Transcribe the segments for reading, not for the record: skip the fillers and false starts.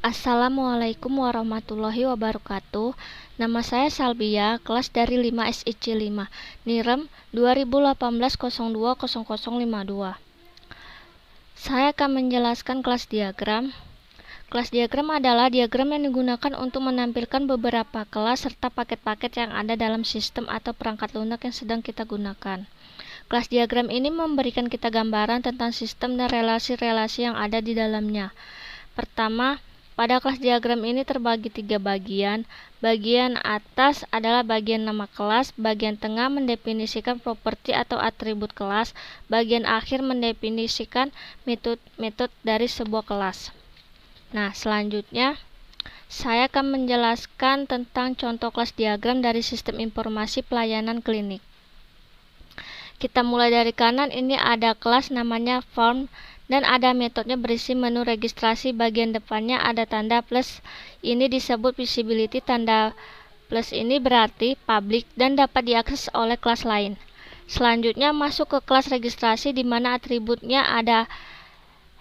Assalamualaikum warahmatullahi wabarakatuh. Nama saya Salbia, kelas dari 5 SIC 5, NIREM 2018-02-0052. Saya akan menjelaskan kelas diagram. Kelas diagram adalah diagram yang digunakan untuk menampilkan beberapa kelas serta paket-paket yang ada dalam sistem atau perangkat lunak yang sedang kita gunakan. Kelas diagram ini memberikan kita gambaran tentang sistem dan relasi-relasi yang ada di dalamnya. Pertama, pada kelas diagram ini terbagi 3 bagian. Bagian atas adalah bagian nama kelas, bagian tengah mendefinisikan properti atau atribut kelas, bagian akhir mendefinisikan metode dari sebuah kelas. Nah, selanjutnya saya akan menjelaskan tentang contoh kelas diagram dari sistem informasi pelayanan klinik. Kita mulai dari kanan, ini ada kelas namanya form dan ada metodenya berisi menu registrasi. Bagian depannya ada tanda plus, ini disebut visibility. Tanda plus ini berarti public dan dapat diakses oleh kelas lain. Selanjutnya masuk ke kelas registrasi di mana atributnya ada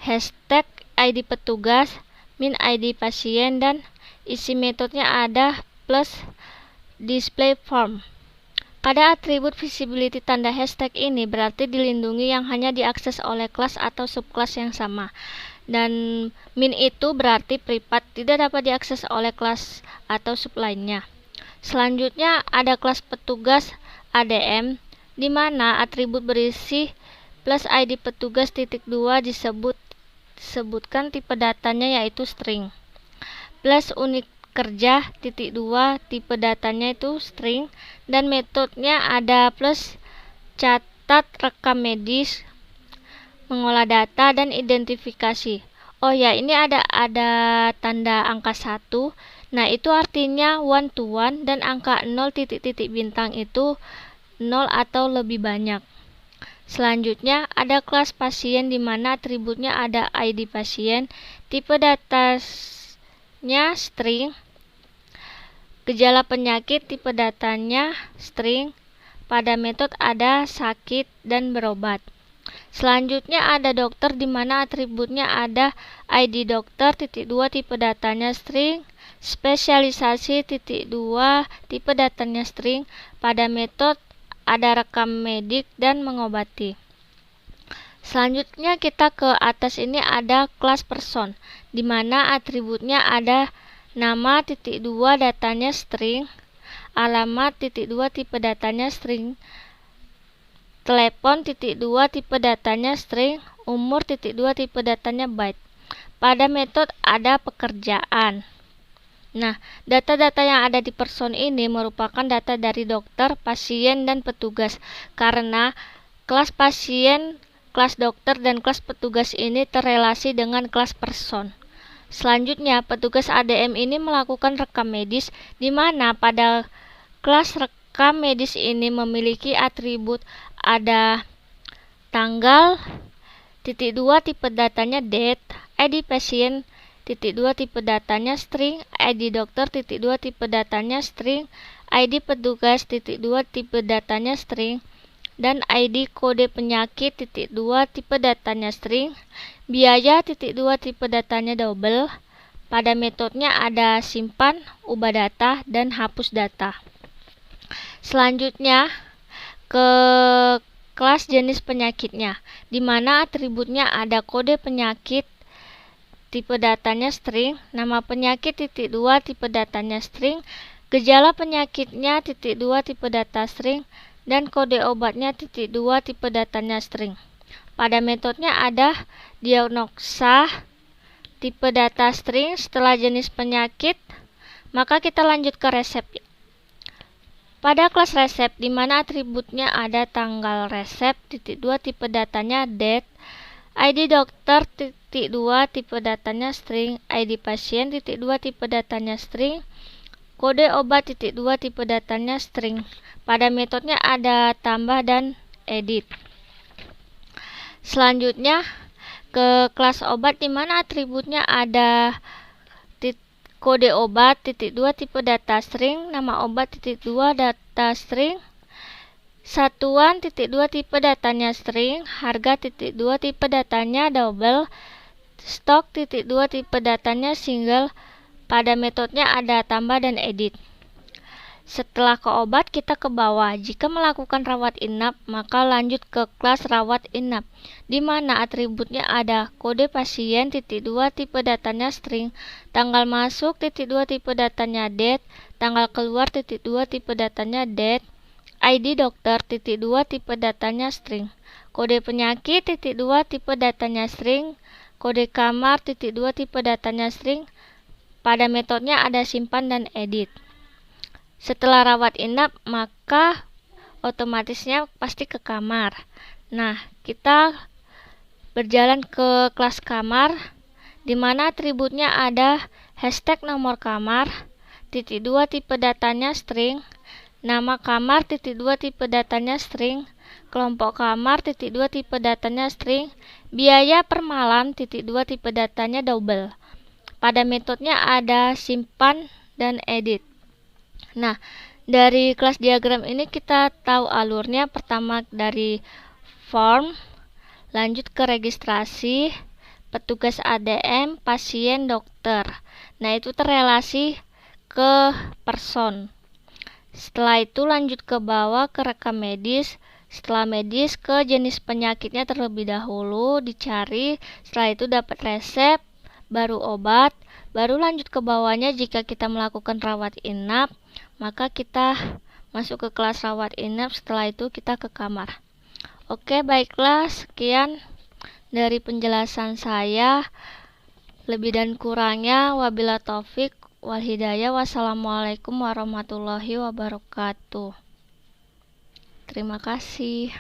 hashtag, ID petugas, min ID pasien, dan isi metodenya ada plus display form. Pada atribut visibility tanda hashtag ini berarti dilindungi yang hanya diakses oleh kelas atau subkelas yang sama. Dan min itu berarti privat, tidak dapat diakses oleh kelas atau sub lainnya. Selanjutnya ada kelas petugas ADM di mana atribut berisi plus ID petugas titik 2 disebutkan tipe datanya yaitu string. Plus unit kerja titik 2 tipe datanya itu string, dan metodenya ada plus catat rekam medis, mengolah data, dan identifikasi. Oh ya, ini ada tanda angka 1. Nah, itu artinya one to one, dan angka 0 titik-titik bintang itu 0 atau lebih banyak. Selanjutnya ada kelas pasien di mana atributnya ada ID pasien, tipe datanya string, gejala penyakit tipe datanya string, pada metode ada sakit dan berobat. Selanjutnya ada dokter di mana atributnya ada ID dokter titik 2 tipe datanya string, spesialisasi titik 2 tipe datanya string, pada metode ada rekam medik dan mengobati. Selanjutnya kita ke atas, ini ada kelas person di mana atributnya ada nama titik 2 datanya string, alamat titik 2 tipe datanya string, telepon titik 2 tipe datanya string, umur titik 2 tipe datanya byte. Pada metode ada pekerjaan. Nah, data-data yang ada di person ini merupakan data dari dokter, pasien, dan petugas. Karena kelas pasien, kelas dokter, dan kelas petugas ini terrelasi dengan kelas person. Selanjutnya, petugas ADM ini melakukan rekam medis, di mana pada kelas rekam medis ini memiliki atribut ada tanggal, titik 2 tipe datanya date, ID pasien, titik 2 tipe datanya string, ID dokter, titik 2 tipe datanya string, ID petugas, titik 2 tipe datanya string, dan ID kode penyakit titik 2 tipe datanya string, biaya titik 2 tipe datanya double. Pada metodenya ada simpan, ubah data, dan hapus data. Selanjutnya ke kelas jenis penyakitnya, di mana atributnya ada kode penyakit tipe datanya string, nama penyakit titik 2 tipe datanya string, gejala penyakitnya titik 2 tipe data string, dan kode obatnya titik 2 tipe datanya string. Pada metodenya ada diagnosa tipe data string. Setelah jenis penyakit, maka kita lanjut ke resep. Pada kelas resep di mana atributnya ada tanggal resep titik 2 tipe datanya date, ID dokter titik 2 tipe datanya string, ID pasien titik 2 tipe datanya string, kode obat titik 2 tipe datanya string. Pada metodenya ada tambah dan edit. Selanjutnya ke kelas obat di mana atributnya ada kode obat titik 2 tipe data string, nama obat titik 2 data string, satuan titik 2 tipe datanya string, harga titik 2 tipe datanya double, stok titik 2 tipe datanya single. Pada metodenya ada tambah dan edit. Setelah ke obat, kita ke bawah. Jika melakukan rawat inap, maka lanjut ke kelas rawat inap, di mana atributnya ada kode pasien titik 2 tipe datanya string, tanggal masuk titik 2 tipe datanya date, tanggal keluar titik 2 tipe datanya date, ID dokter titik 2 tipe datanya string, kode penyakit titik 2 tipe datanya string, kode kamar titik 2 tipe datanya string. Pada metodenya ada simpan dan edit. Setelah rawat inap, maka otomatisnya pasti ke kamar. Nah, kita berjalan ke kelas kamar, di mana atributnya ada hashtag nomor kamar, titik 2 tipe datanya string, nama kamar titik 2 tipe datanya string, kelompok kamar titik 2 tipe datanya string, biaya per malam titik 2 tipe datanya double. Pada metodenya ada simpan dan edit. Nah, dari kelas diagram ini kita tahu alurnya. Pertama dari form, lanjut ke registrasi, petugas ADM, pasien, dokter. Nah, itu terrelasi ke person. Setelah itu lanjut ke bawah ke rekam medis. Setelah medis ke jenis penyakitnya terlebih dahulu dicari. Setelah itu dapat resep, baru obat, baru lanjut ke bawahnya. Jika kita melakukan rawat inap, maka kita masuk ke kelas rawat inap. Setelah itu kita ke kamar. Oke, baiklah, sekian dari penjelasan saya. Lebih dan kurangnya wabillahi taufik wal hidayah. Wassalamualaikum warahmatullahi wabarakatuh. Terima kasih.